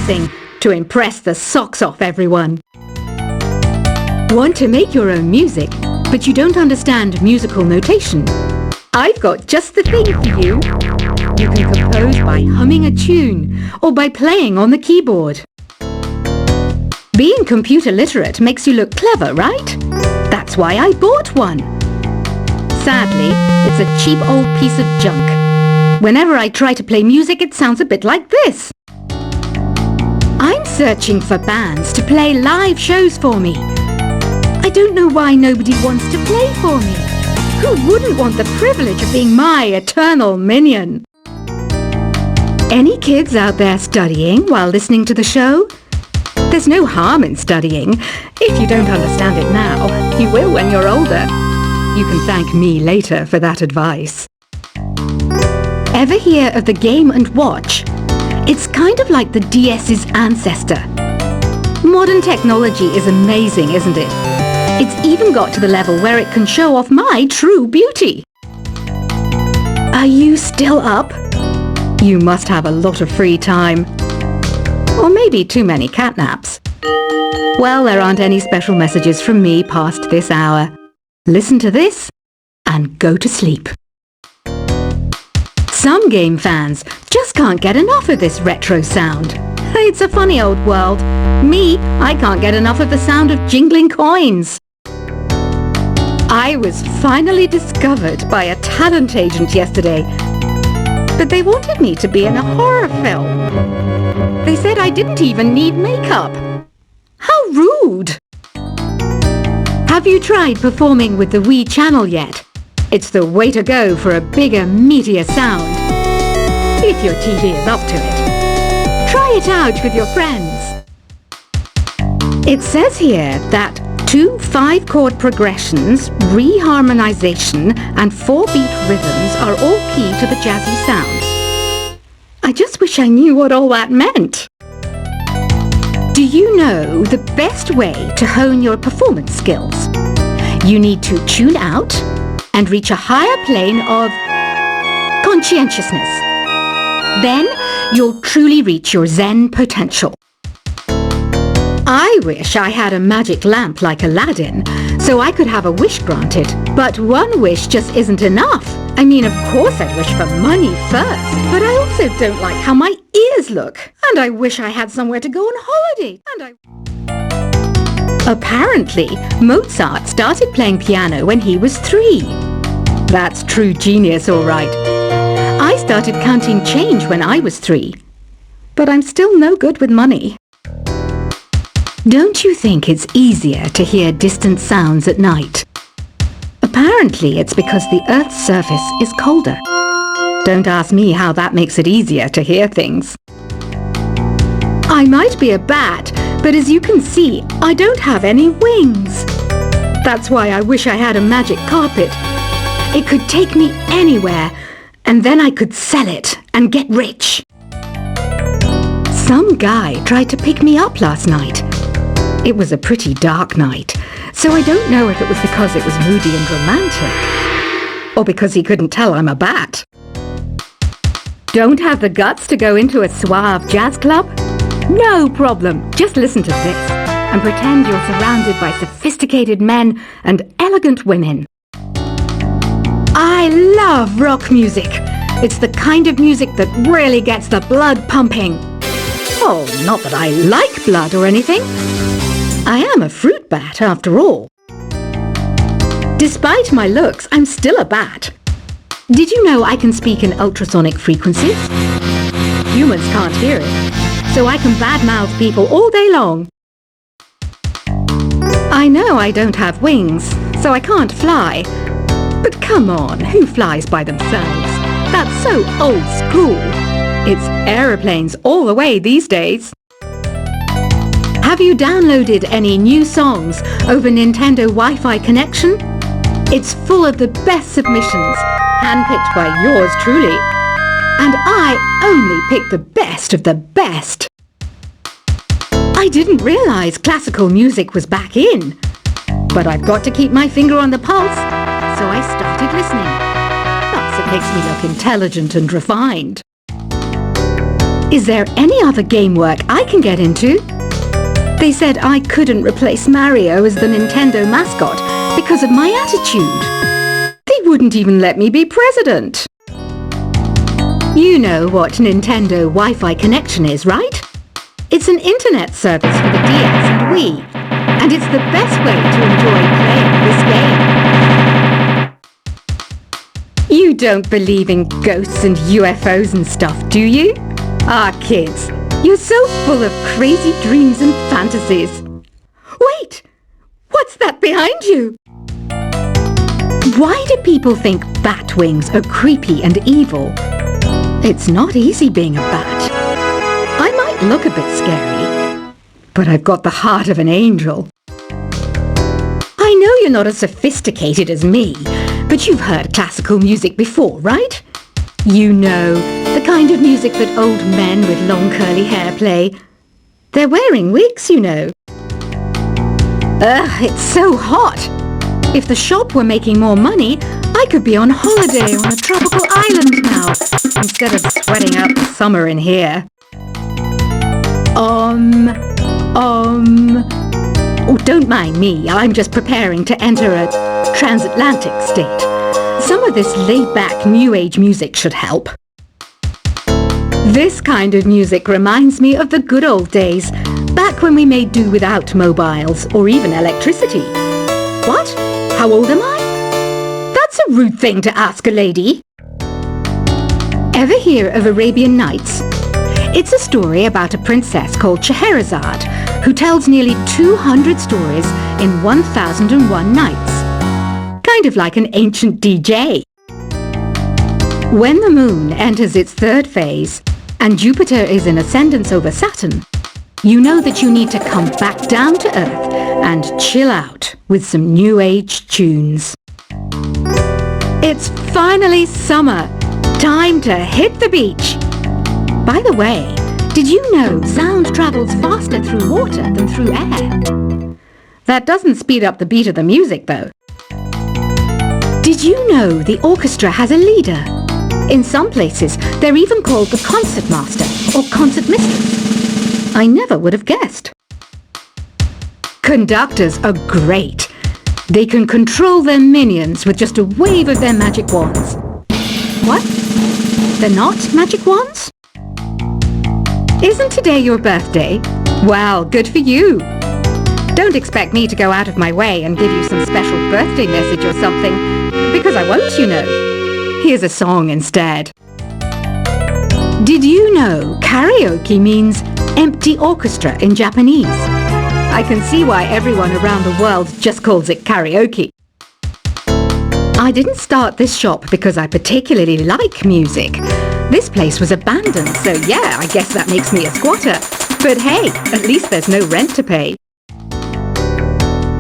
anything to impress the socks off everyone. Want to make your own music, but you don't understand musical notation? I've got just the thing for you. You can compose by humming a tune or by playing on the keyboard. Being computer literate makes you look clever, right? That's why I bought one. Sadly, it's a cheap old piece of junk. Whenever I try to play music, it sounds a bit like this. I'm searching for bands to play live shows for me. I don't know why nobody wants to play for me. Who wouldn't want the privilege of being my eternal minion? Any kids out there studying while listening to the show? There's no harm in studying. If you don't understand it now, you will when you're older. You can thank me later for that advice. Ever hear of the Game & Watch? It's kind of like the DS's ancestor. Modern technology is amazing, isn't it? It's even got to the level where it can show off my true beauty. Are you still up? You must have a lot of free time. Or maybe too many catnaps. Well, there aren't any special messages from me past this hour. Listen to this and go to sleep. Some game fans just can't get enough of this retro sound. It's a funny old world. Me, I can't get enough of the sound of jingling coins. I was finally discovered by a talent agent yesterday, but they wanted me to be in a horror film. They said I didn't even need makeup. How rude! Have you tried performing with the Wii channel yet? It's the way to go for a bigger, meatier sound. If your TV is up to it. Try it out with your friends. It says here that 2 5-chord progressions, reharmonization and 4-beat rhythms are all key to the jazzy sound. I just wish I knew what all that meant. Do you know the best way to hone your performance skills? You need to tune out and reach a higher plane of conscientiousness. Then you'll truly reach your Zen potential. I wish I had a magic lamp like Aladdin, so I could have a wish granted. But one wish just isn't enough. I mean, of course I'd wish for money first, but I also don't like how my ears look. And I wish I had somewhere to go on holiday. Apparently, Mozart started playing piano when he was 3. That's true genius, all right. I started counting change when I was 3. But I'm still no good with money. Don't you think it's easier to hear distant sounds at night? Apparently it's because the Earth's surface is colder. Don't ask me how that makes it easier to hear things. I might be a bat, but as you can see, I don't have any wings. That's why I wish I had a magic carpet. It could take me anywhere, and then I could sell it and get rich. Some guy tried to pick me up last night. It was a pretty dark night, so I don't know if it was because it was moody and romantic, or because he couldn't tell I'm a bat. Don't have the guts to go into a suave jazz club? No problem, just listen to this and pretend you're surrounded by sophisticated men and elegant women. I love rock music. It's the kind of music that really gets the blood pumping. Oh, not that I like blood or anything. I am a fruit bat, after all. Despite my looks, I'm still a bat. Did you know I can speak in ultrasonic frequencies? Humans can't hear it, so I can badmouth people all day long. I know I don't have wings, so I can't fly. But come on, who flies by themselves? That's so old school. It's aeroplanes all the way these days. Have you downloaded any new songs over Nintendo Wi-Fi connection? It's full of the best submissions, handpicked by yours truly. And I only pick the best of the best. I didn't realize classical music was back in. But I've got to keep my finger on the pulse, so I started listening. Plus, it makes me look intelligent and refined. Is there any other game work I can get into? They said I couldn't replace Mario as the Nintendo mascot because of my attitude. They wouldn't even let me be president. You know what Nintendo Wi-Fi connection is, right? It's an internet service for the DS and Wii, and it's the best way to enjoy playing this game. You don't believe in ghosts and UFOs and stuff, do you? Ah, kids, you're so full of crazy dreams and fantasies. Wait! What's that behind you? Why do people think bat wings are creepy and evil? It's not easy being a bat. I might look a bit scary, but I've got the heart of an angel. I know you're not as sophisticated as me, but you've heard classical music before, right? You know, the kind of music that old men with long curly hair play. They're wearing wigs, you know. Ugh, it's so hot. If the shop were making more money, I could be on holiday on a tropical island now, instead of sweating out the summer in here. Oh, don't mind me. I'm just preparing to enter a transatlantic state. Some of this laid-back New Age music should help. This kind of music reminds me of the good old days, back when we made do without mobiles or even electricity. What? How old am I? That's a rude thing to ask a lady. Ever hear of Arabian Nights? It's a story about a princess called Scheherazade, who tells nearly 200 stories in 1001 nights. Kind of like an ancient DJ. When the moon enters its third phase, and Jupiter is in ascendance over Saturn, you know that you need to come back down to Earth and chill out with some New Age tunes. It's finally summer. Time to hit the beach. By the way, did you know sound travels faster through water than through air? That doesn't speed up the beat of the music, though. Did you know the orchestra has a leader? In some places, they're even called the concert master or concert mistress. I never would have guessed. Conductors are great. They can control their minions with just a wave of their magic wands. What? They're not magic wands? Isn't today your birthday? Well, good for you. Don't expect me to go out of my way and give you some special birthday message or something, because I won't, you know. Here's a song instead. Did you know karaoke means empty orchestra in Japanese? I can see why everyone around the world just calls it karaoke. I didn't start this shop because I particularly like music. This place was abandoned, so yeah, I guess that makes me a squatter. But hey, at least there's no rent to pay.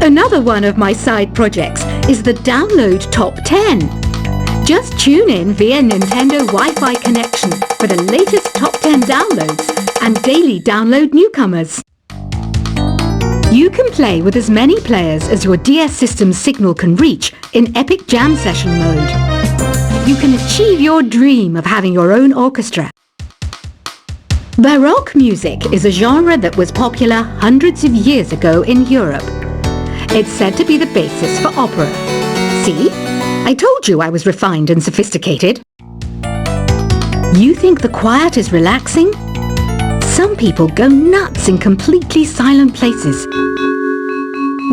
Another one of my side projects is the Download Top 10. Just tune in via Nintendo Wi-Fi connection for the latest top 10 downloads and daily download newcomers. You can play with as many players as your DS system's signal can reach in Epic Jam Session mode. You can achieve your dream of having your own orchestra. Baroque music is a genre that was popular hundreds of years ago in Europe. It's said to be the basis for opera. See? I told you I was refined and sophisticated. You think the quiet is relaxing? Some people go nuts in completely silent places.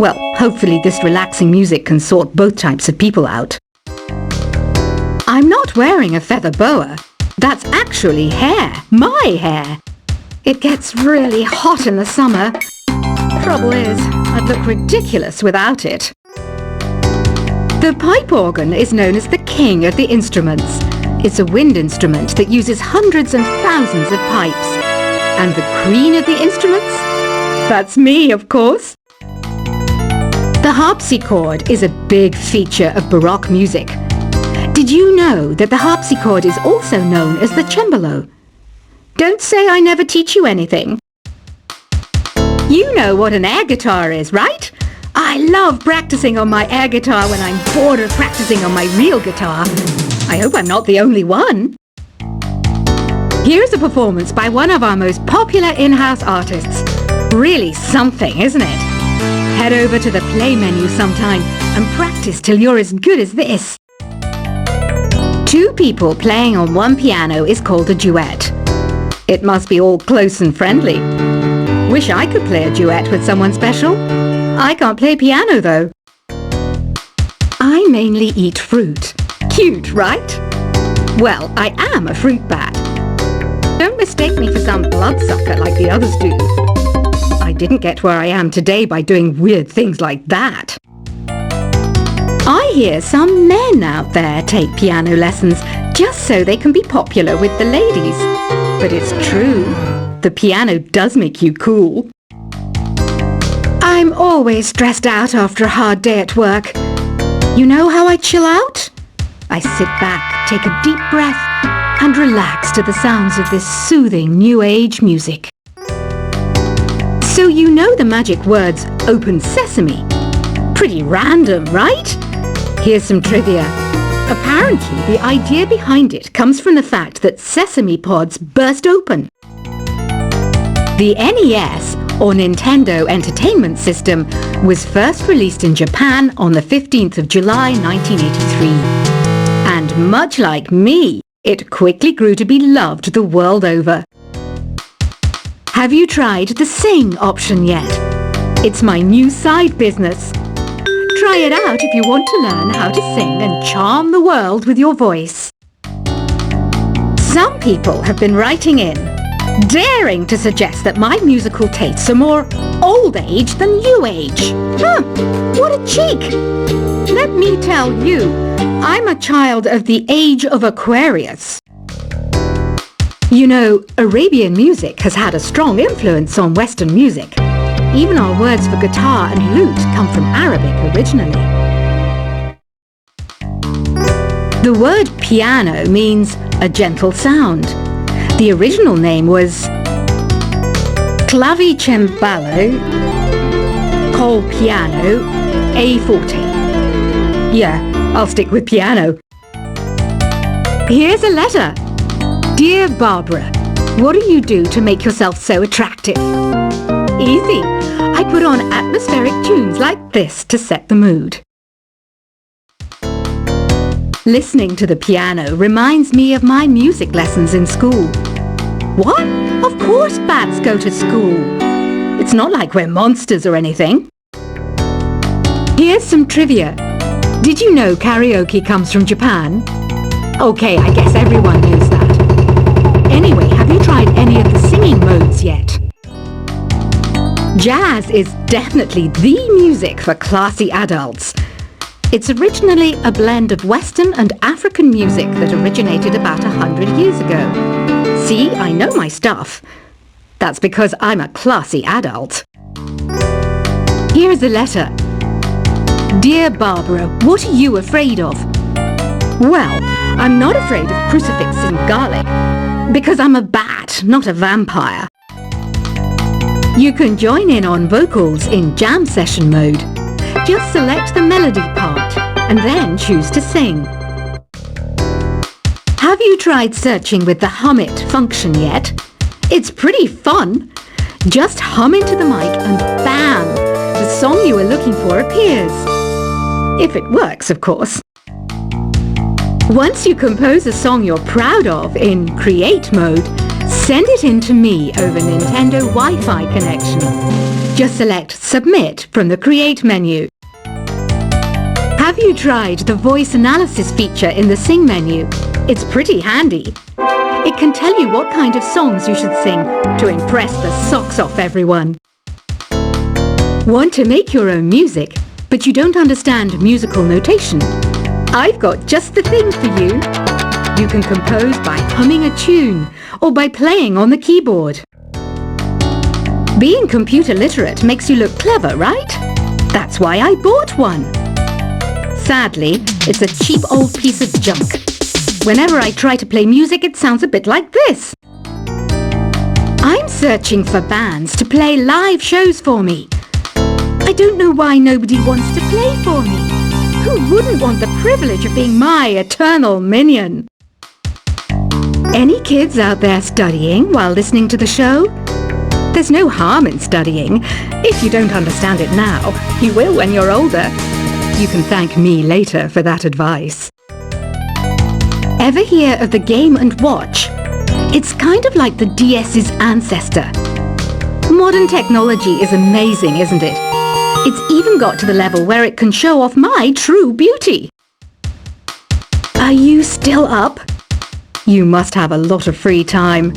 Well, hopefully this relaxing music can sort both types of people out. I'm not wearing a feather boa. That's actually hair. My hair. It gets really hot in the summer. Trouble is, I'd look ridiculous without it. The pipe organ is known as the king of the instruments. It's a wind instrument that uses hundreds and thousands of pipes. And the queen of the instruments? That's me, of course. The harpsichord is a big feature of Baroque music. Did you know that the harpsichord is also known as the cembalo? Don't say I never teach you anything. You know what an air guitar is, right? I love practicing on my air guitar when I'm bored of practicing on my real guitar. I hope I'm not the only one. Here's a performance by one of our most popular in-house artists. Really something, isn't it? Head over to the play menu sometime and practice till you're as good as this. Two people playing on one piano is called a duet. It must be all close and friendly. Wish I could play a duet with someone special. I can't play piano though. I mainly eat fruit. Cute, right? Well, I am a fruit bat. Don't mistake me for some bloodsucker like the others do. I didn't get where I am today by doing weird things like that. I hear some men out there take piano lessons just so they can be popular with the ladies. But it's true, the piano does make you cool. I'm always stressed out after a hard day at work. You know how I chill out? I sit back, take a deep breath, and relax to the sounds of this soothing new age music. So you know the magic words "Open Sesame"? Pretty random, right? Here's some trivia. Apparently, the idea behind it comes from the fact that sesame pods burst open. The NES, or Nintendo Entertainment System, was first released in Japan on the 15th of July 1983. And much like me, it quickly grew to be loved the world over. Have you tried the Sing option yet? It's my new side business. Try it out if you want to learn how to sing and charm the world with your voice. Some people have been writing in, daring to suggest that my musical tastes are more old age than new age. What a cheek! Let me tell you, I'm a child of the age of Aquarius. You know, Arabian music has had a strong influence on Western music. Even our words for guitar and lute come from Arabic originally. The word piano means a gentle sound. The original name was clavicembalo col piano a forte. Yeah, I'll stick with piano. Here's a letter. Dear Barbara, what do you do to make yourself so attractive? Easy. I put on atmospheric tunes like this to set the mood. Listening to the piano reminds me of my music lessons in school. What? Of course bats go to school. It's not like we're monsters or anything. Here's some trivia. Did you know karaoke comes from Japan? Okay, I guess everyone knows that. Anyway, have you tried any of the singing modes yet? Jazz is definitely the music for classy adults. It's originally a blend of Western and African music that originated about 100 years ago. See, I know my stuff. That's because I'm a classy adult. Here's a letter. Dear Barbara, what are you afraid of? Well, I'm not afraid of crucifix and garlic, because I'm a bat, not a vampire. You can join in on vocals in jam session mode. Just select the melody part and then choose to sing. Have you tried searching with the Hum It function yet? It's pretty fun. Just hum into the mic and bam! The song you were looking for appears. If it works, of course. Once you compose a song you're proud of in Create mode, send it in to me over Nintendo Wi-Fi connection. Just select Submit from the Create menu. Have you tried the voice analysis feature in the Sing menu? It's pretty handy. It can tell you what kind of songs you should sing to impress the socks off everyone. Want to make your own music, but you don't understand musical notation? I've got just the thing for you. You can compose by humming a tune or by playing on the keyboard. Being computer literate makes you look clever, right? That's why I bought one. Sadly, it's a cheap old piece of junk. Whenever I try to play music, it sounds a bit like this. I'm searching for bands to play live shows for me. I don't know why nobody wants to play for me. Who wouldn't want the privilege of being my eternal minion? Any kids out there studying while listening to the show? There's no harm in studying. If you don't understand it now, you will when you're older. You can thank me later for that advice. Ever hear of the Game & Watch? It's kind of like the DS's ancestor. Modern technology is amazing, isn't it? It's even got to the level where it can show off my true beauty. Are you still up? You must have a lot of free time.